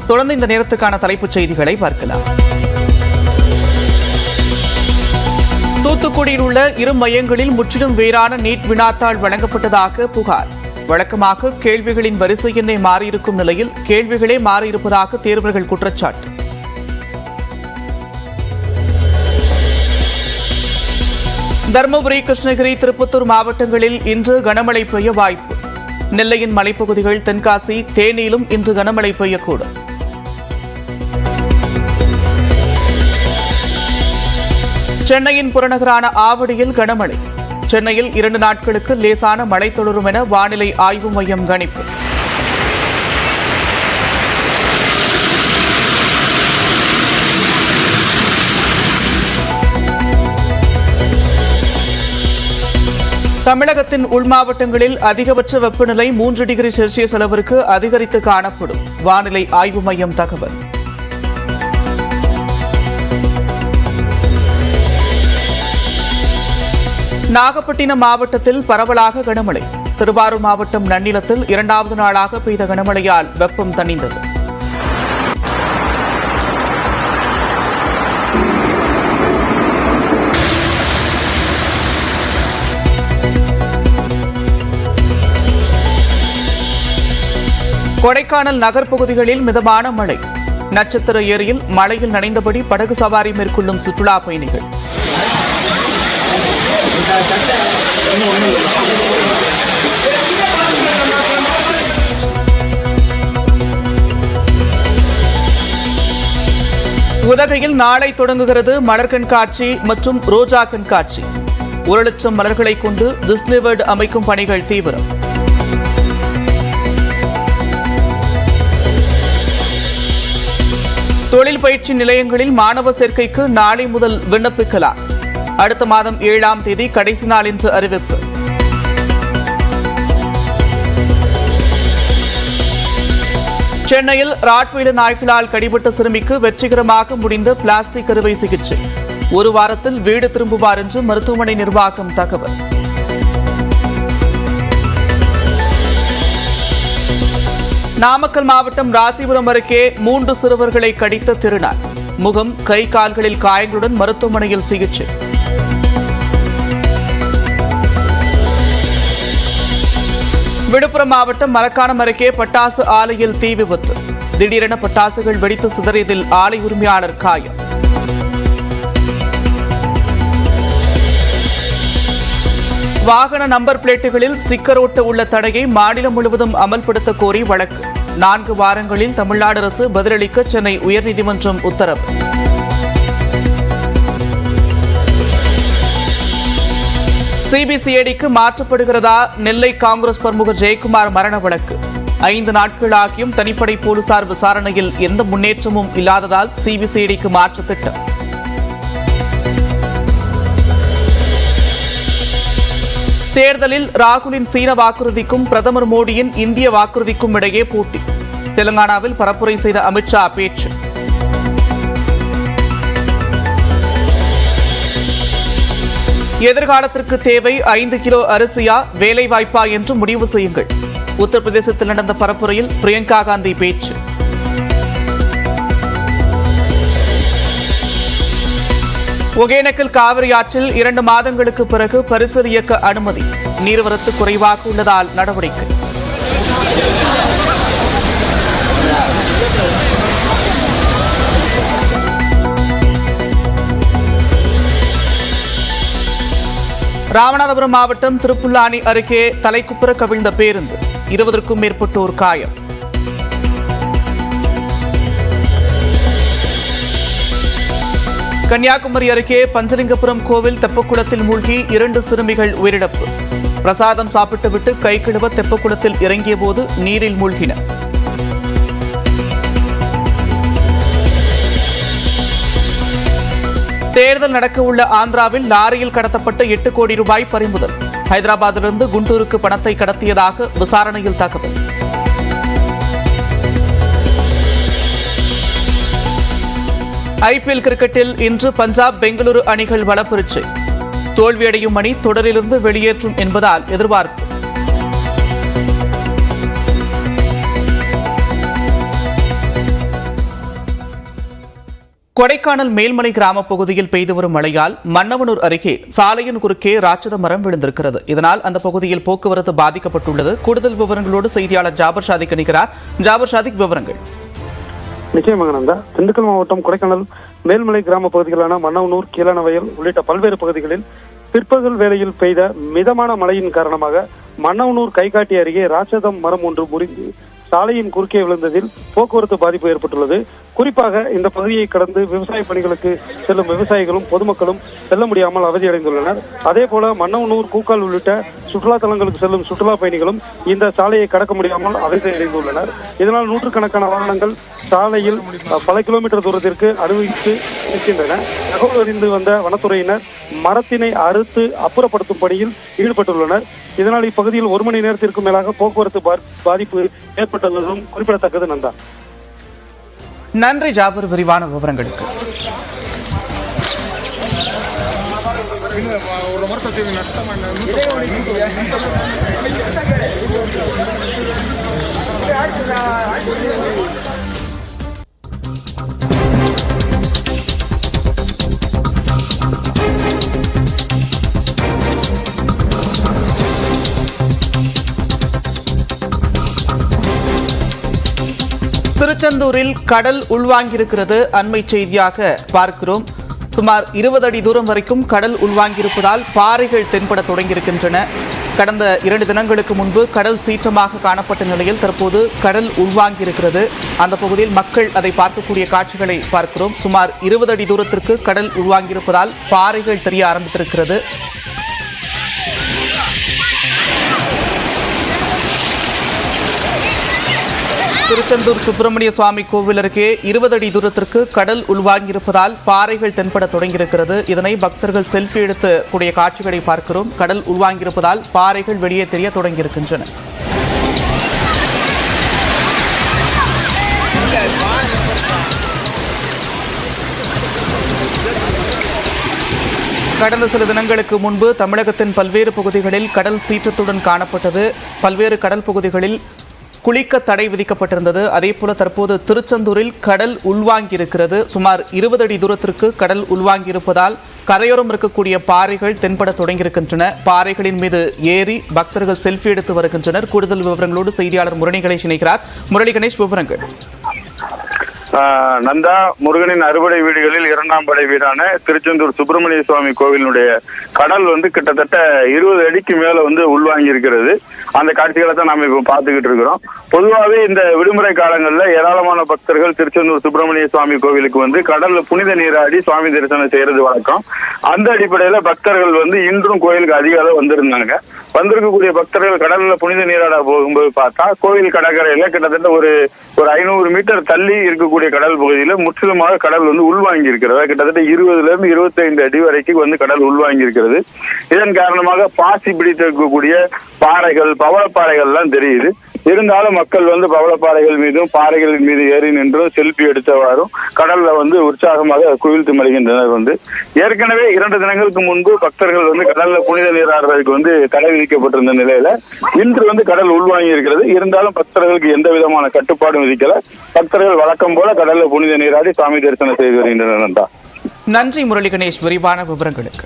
தொடர்ந்து இந்த நேரத்துக்கான தலைப்புச் செய்திகளை பார்க்கலாம். தூத்துக்குடியில் உள்ள 2 மையங்களில் முற்றிலும் வேறான நீட் வினாத்தாள் வழங்கப்பட்டதாக புகார். வழக்கமாக கேள்விகளின் வரிசை எண்ணை மாறியிருக்கும் நிலையில் கேள்விகளே மாறியிருப்பதாக தேர்வர்கள் குற்றச்சாட்டு. தருமபுரி, கிருஷ்ணகிரி, திருப்பத்தூர் மாவட்டங்களில் இன்று கனமழை பெய்ய வாய்ப்பு. நெல்லையின் மலைப்பகுதிகள், தென்காசி, தேனியிலும் இன்று கனமழை பெய்யக்கூடும். சென்னையின் புறநகரான ஆவடியில் கனமழை. சென்னையில் 2 நாட்களுக்கு லேசான மழை தொடரும் என வானிலை ஆய்வு மையம் கணிப்பு. தமிழகத்தின் உள் மாவட்டங்களில் அதிகபட்ச வெப்பநிலை 3 டிகிரி செல்சியஸ் அளவிற்கு அதிகரித்து காணப்படும். வானிலை ஆய்வு மையம் தகவல். நாகப்பட்டினம் மாவட்டத்தில் பரவலாக கனமழை. திருவாரூர் மாவட்டம் நன்னிலத்தில் 2வது நாளாக பெய்த கனமழையால் வெப்பம் தணிந்தது. கொடைக்கானல் நகர்ப்பகுதிகளில் மிதமான மழை. நட்சத்திர ஏரியில் மழையில் நனைந்தபடி படகு சவாரி மேற்கொள்ளும் சுற்றுலா பயணிகள். உதகையில் நாளை தொடங்குகிறது மலர் கண்காட்சி மற்றும் ரோஜா கண்காட்சி. 1 லட்சம் மலர்களை கொண்டு டிஸ்னிவர்ட் அமைக்கும் பணிகள் தீவிரம். தொழில் பயிற்சி நிலையங்களில் மாணவர் சேர்க்கைக்கு நாளை முதல் விண்ணப்பிக்கலாம். அடுத்த மாதம் 7ஆம் தேதி கடைசி நாள் என்று அறிவிப்பு. சென்னையில் ராட்வெய்லர் நாய்களால் கடிபட்ட சிறுமிக்கு வெற்றிகரமாக முடிந்த பிளாஸ்டிக் அறுவை சிகிச்சை. 1 வாரத்தில் வீடு திரும்புவார் என்று மருத்துவமனை நிர்வாகம் தகவல். நாமக்கல் மாவட்டம் ராசிபுரம் அருகே 3 சிறுவர்களை கடித்த திருநாய். முகம், கை, கால்களில் காயங்களுடன் மருத்துவமனையில் சிகிச்சை. விழுப்புரம் மாவட்டம் மரக்காணம் அருகே பட்டாசு ஆலையில் தீ விபத்து. திடீரென பட்டாசுகள் வெடித்து சிதறியதில் ஆலை உரிமையாளர் காயம். வாகன நம்பர் பிளேட்டுகளில் ஸ்டிக்கர் ஒட்ட உள்ள தடையை மாநிலம் முழுவதும் அமல்படுத்த கோரி வழக்கு. 4 வாரங்களில் தமிழ்நாடு அரசு பதிலளிக்க சென்னை உயர்நீதிமன்றம் உத்தரவு. சிபிசிஐடிக்கு மாற்றப்படுகிறதா நெல்லை காங்கிரஸ் பிரமுகர் ஜெயக்குமார் மரண வழக்கு. 5 நாட்களாகியும் தனிப்படை போலீசார் விசாரணையில் எந்த முன்னேற்றமும் இல்லாததால் சிபிசிஐடிக்கு மாற்ற திட்டம். தேர்தலில் ராகுலின் சீன வாக்குறுதிக்கும் பிரதமர் மோடியின் இந்திய வாக்குறுதிக்கும் இடையே போட்டி. தெலுங்கானாவில் பரப்புரை செய்த அமித்ஷா பேச்சு. எதிர்காலத்திற்கு தேவை 5 கிலோ அரிசியா, வேலைவாய்ப்பா என்று முடிவு செய்யுங்கள். உத்தரப்பிரதேசத்தில் நடந்த பரப்புரையில் பிரியங்கா காந்தி பேச்சு. ஒகேனக்கல் காவிரி ஆற்றில் 2 மாதங்களுக்கு பிறகு பரிசல் இயக்க அனுமதி. நீர்வரத்து குறைவாக உள்ளதால் நடவடிக்கை. ராமநாதபுரம் மாவட்டம் திருப்புல்லானி அருகே தலைக்குப்புற கவிழ்ந்த பேருந்து. 20க்கும் மேற்பட்டோர் காயம். கன்னியாகுமரி அருகே பஞ்சலிங்கபுரம் கோவில் தெப்பக்குளத்தில் மூழ்கி 2 சிறுமிகள் உயிரிழப்பு. பிரசாதம் சாப்பிட்டுவிட்டு கை கழுவ தெப்பக்குளத்தில் இறங்கிய போது நீரில் மூழ்கின. தேர்தல் நடக்கவுள்ள ஆந்திராவில் லாரியில் கடத்தப்பட்ட 8 கோடி ரூபாய் பறிமுதல். ஹைதராபாத்திலிருந்து குண்டூருக்கு பணத்தை கடத்தியதாக விசாரணையில் தகவல். ஐபிஎல் கிரிக்கெட்டில் இன்று பஞ்சாப், பெங்களூரு அணிகள் வலப்பரீட்சை. தோல்வியடையும் அணி தொடரிலிருந்து வெளியேற்றும் என்பதால் எதிர்பார்ப்பு. கொடைக்கானல் மேல்மலை கிராம பகுதியில் பெய்து வரும் மழையால் மன்னவனூர் அருகே சாலையின் குறுக்கே ராட்சத மரம் விழுந்திருக்கிறது. இதனால் அந்த பகுதியில் போக்குவரத்து பாதிக்கப்பட்டுள்ளது. கூடுதல் விவரங்களோடு செய்தியாளர் ஜாபர் சாதிக் இணைக்கிறார். ஜாபர் சாதிக், விவரங்கள். நிச்சயமாக நந்தா. திண்டுக்கல் மாவட்டம் கொடைக்கானல் மேல்மலை கிராம பகுதிகளான மன்னவனூர், கீழனவயல் உள்ளிட்ட பல்வேறு பகுதிகளில் பிற்பகல் வேளையில் பெய்த மிதமான மழையின் காரணமாக மன்னவனூர் கைகாட்டி அருகே ராட்சதம் மரம் ஒன்று முறிந்து சாலையின் குறுக்கே விழுந்ததில் போக்குவரத்து பாதிப்பு ஏற்பட்டுள்ளது. குறிப்பாக இந்த பகுதியை கடந்து விவசாய பணிகளுக்கு செல்லும் விவசாயிகளும் பொதுமக்களும் செல்ல முடியாமல் அவதியடைந்துள்ளனர். அதே போல மன்னவனூர், கூக்கால் உள்ளிட்ட சுற்றுலா தலங்களுக்கு செல்லும் சுற்றுலா பயணிகளும் இந்த சாலையை கடக்க முடியாமல் அவதியடைந்துள்ளனர். இதனால் நூற்றுக்கணக்கான வாகனங்கள் சாலையில் பல கிலோமீட்டர் தூரத்திற்கு அனுமதித்து இருக்கின்றன. தகவல் அறிந்து வந்த வனத்துறையினர் மரத்தினை அறுத்து அப்புறப்படுத்தும் பணியில் ஈடுபட்டுள்ளனர். இதனால் இப்பகுதியில் 1 மணி நேரத்திற்கு மேலாக போக்குவரத்து பாதிப்பு ஏற்பட்டுள்ளதும் குறிப்பிடத்தக்கது. நந்தா, நன்றி ஜாபர், விரிவான விவரங்களுக்கு. திருச்செந்தூரில் கடல் உள்வாங்கியிருக்கிறது. அண்மை செய்தியாக பார்க்கிறோம். சுமார் 20 அடி தூரம் வரைக்கும் கடல் உள்வாங்கியிருப்பதால் பாறைகள் தென்பட தொடங்கியிருக்கின்றன. கடந்த 2 தினங்களுக்கு முன்பு கடல் சீற்றமாக காணப்பட்ட நிலையில் தற்போது கடல் உள்வாங்கியிருக்கிறது. அந்த பகுதியில் மக்கள் அதை பார்க்கக்கூடிய காட்சிகளை பார்க்கிறோம். சுமார் 20 அடி தூரத்திற்கு கடல் உள்வாங்கியிருப்பதால் பாறைகள் தெரிய ஆரம்பித்திருக்கிறது. திருச்செந்தூர் சுப்பிரமணிய சுவாமி கோவில் அருகே 20 அடி தூரத்திற்கு கடல் உள்வாங்கியிருப்பதால் பாறைகள் தென்பட தொடங்கியிருக்கிறது. இதனை பக்தர்கள் செல்ஃபி எடுத்து கூடிய காட்சிகளை பார்க்கிறோம். கடல் உள்வாங்கியிருப்பதால் பாறைகள் வெளியே தெரிய தொடங்கியிருக்கின்றன. கடந்த சில தினங்களுக்கு முன்பு தமிழகத்தின் பல்வேறு பகுதிகளில் கடல் சீற்றத்துடன் காணப்பட்டது. பல்வேறு கடல் பகுதிகளில் குளிக்க தடை விதிக்கப்பட்டிருந்தது. அதேபோல தற்போது திருச்செந்தூரில் கடல் உள்வாங்கியிருக்கிறது. சுமார் 20 அடி தூரத்திற்கு கடல் உள்வாங்கியிருப்பதால் கரையோரம் இருக்கக்கூடிய பாறைகள் தென்பட தொடங்கியிருக்கின்றன. பாறைகளின் மீது ஏறி பக்தர்கள் செல்ஃபி எடுத்து வருகின்றனர். கூடுதல் விவரங்களோடு செய்தியாளர் முரளி கணேஷ் இணைக்கிறார். முரளி கணேஷ், விவரங்கள். நந்தா, முருகனின் அறுபடை வீடுகளில் 2ஆம் படை வீடான திருச்செந்தூர் சுப்பிரமணிய சுவாமி கோவிலினுடைய கடல் கிட்டத்தட்ட 20 அடிக்கு மேல உள்வாங்கி இருக்கிறது. அந்த காட்சிகளை தான் நாம இப்ப பார்த்துக்கிட்டு இருக்கிறோம். பொதுவாகவே இந்த விடுமுறை காலங்களில் ஏராளமான பக்தர்கள் திருச்செந்தூர் சுப்பிரமணிய சுவாமி கோவிலுக்கு கடல்ல புனித நீராடி சுவாமி தரிசனம் செய்யறது வழக்கம். அந்த அடிப்படையில பக்தர்கள் இன்றும் கோயிலுக்கு அதிக அளவு வந்திருந்தாங்க. வந்திருக்கக்கூடிய பக்தர்கள் கடல்ல புனித நீராட போகும்போது பார்த்தா கோவில் கடற்கரையில கிட்டத்தட்ட ஒரு 500 மீட்டர் தள்ளி இருக்கக்கூடிய கடல் பகுதியில முற்றிலுமாக கடல் உள்வாங்கி இருக்கிறது. கிட்டத்தட்ட 20ல இருந்து 25 அடி வரைக்கும் கடல் உள்வாங்கி இருக்கிறது. இதன் காரணமாக பாசி பிடித்திருக்கக்கூடிய பாறைகள், பவளப்பாறைகள் எல்லாம் தெரியுது. இருந்தாலும் மக்கள் பவளப்பாறைகள் மீதும் பாறைகளின் மீது ஏறி நின்றும் செல்ஃபி எடுத்தவாறும் கடல்ல உற்சாகமாக குவிழ்த்து மறைகின்றனர். ஏற்கனவே 2 தினங்களுக்கு முன்பு பக்தர்கள் கடல்ல புனித நீராடுறதுக்கு தடை விதிக்கப்பட்டிருந்த நிலையில இன்று கடல் உள்வாங்கி இருக்கிறது. இருந்தாலும் பக்தர்களுக்கு எந்த விதமான கட்டுப்பாடும் விதிக்கல. பக்தர்கள் வழக்கம் போல கடல்ல புனித நீராடி சாமி தரிசனம் செய்து வருகின்றனர். நன்றி முரளி கணேஷ், விரிவான விவரங்களுக்கு.